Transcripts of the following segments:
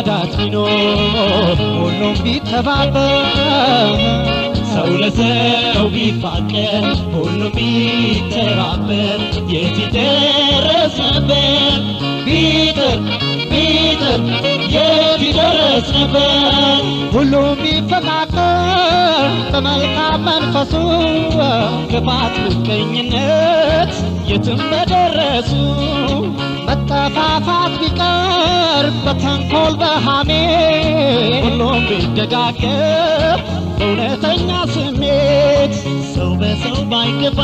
መረዳዳት ቢኖር ሁሉም ቢተባበር ሰው ለሰው ቢፋቀር ሁሉም ቢተባበር የት ይደረስ ነበር ቢጥር የት ይደረስ ነበር ሁሉም ቢፈቃቀር በመልካም መንፈሱ ክፋት ምቀኝነት የትም በደረሱ መጠፋፋት ቢቀር በተንኮል በሐሜት ሁሉም ቢደጋገፍ በእውነተኛ ስሜት ሰው በሰው ባይገባ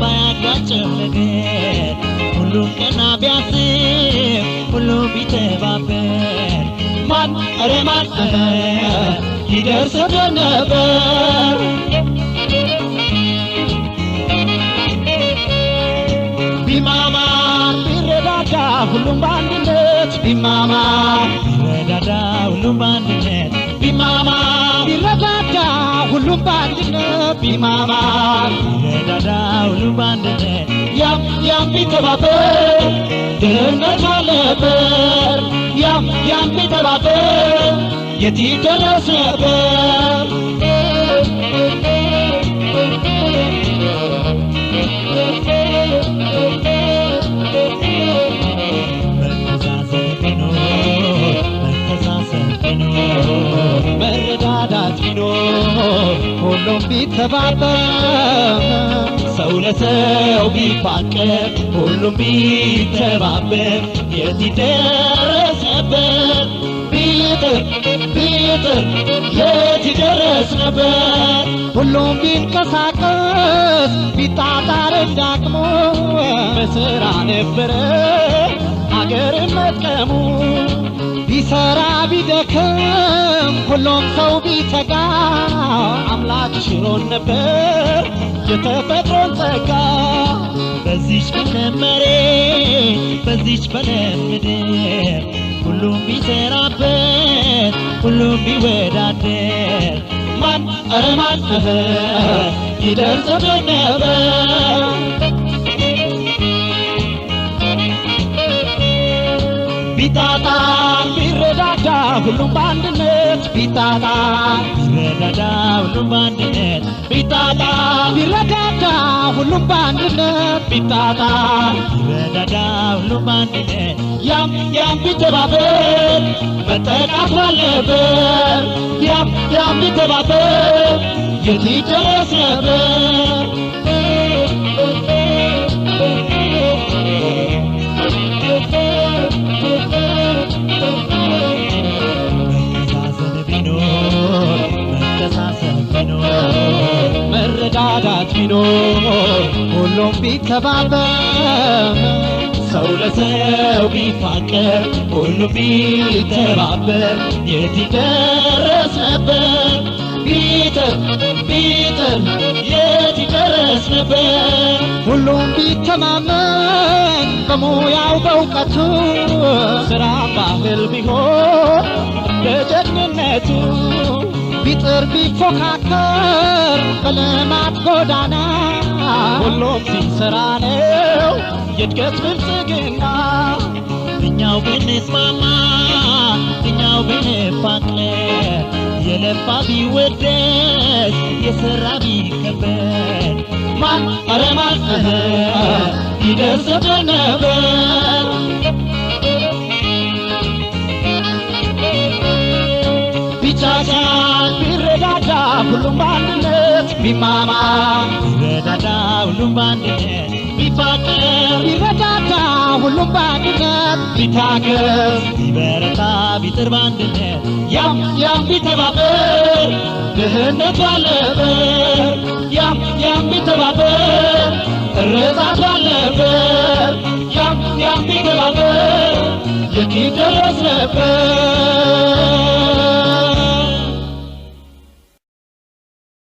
ባያጋጨው ነገር ሁሉም ቀና ቢያስብ ሁሉም ቢተባበር ማን ኧረ ማን ይደርስብን ነበር ቢማማ ቢረዳዳ ሁሉም በአንድነት ቢማማ ቢረዳዳ ሁሉም በአንድነት ቢማማ ቢረዳዳ ሁሉም በአንድነት ቢማማ ቢረዳዳ ሁሉም በአንድነት ያም ቢተባበር ድህነት አልነበር ያም ቢተባበር የት ይደረስ ነበር መረዳዳት ቢኖር ሁሉም ቢተባበር ሰው ለሰው ቢፋቀር ሁሉም ቢተባበር የት ይደረስ ነበር ቢጥር የት ይደረስ ነበር ሁሉም ቢንቀሳቀስ ቢጣጣር እንዳቅሙ በሥራ ነበረ አገርን መጥቀሙ ቢሰራ ቢደክም ሁሉም ሰው ቢተጋ አምላክ ሽሮን ነበር የተፈጥሮን ጸጋ በዚች በለም መሬት በዚች በለም ምድር ሁሉም ቢሰራበት ሁሉም ቢወዳደር ማን ኧረ ማን ይደርስብን ነበር ቢጣጣ ቢረዳዳ ሁሉም በአንድነት ቢጣጣ ቢረዳዳ ሁሉም በአንድነት ቢጣጣ ቢረዳዳ ሁሉም በአንድነት ቢጣጣ ቢረዳዳ ሁሉም በአንድነት ያም ቢተባበር መጠቃት አለበት ያም ቢተባበር የት ይደረስ ነበር መረዳዳት ቢኖር ሁሉም ቢተባበር ሰው ለሰው ቢፋቀር ሁሉም ቢተባበር የት ይደረስ ነበር ቢጥር የት ይደረስ ነበር ሁሉም ቢተማመን በሙያው በእውቀቱ ሥራ ባህል ቢሆን በጀግንነቱ ቢጥር ቢፎካከር በልማት ጎዳና ሁሉም ሲሰራ ነው የእድገት ብልጽግና እኛው ብንስማማ እኛው ብንፋቀር የለፋ ቢወደስ የሠራ ቢከበር ማን ኧረ ማን ይደርስብን ነበር ቢቻቻል ቢረዳዳ ሁሉም በአንድነት ቢማማ ቢረዳዳ ሁሉም በአንድነት ቢፋቀር ቢረዳዳ ሁሉም በአንድነት ቢታገዝ ቢበረታ ቢጥር በአንድነት ያም ቢተባበር ድህነት ባለበት ያም ቢተባበር እርዛት ባለበት ያም ቢተባበር የት ይደረስ ነበር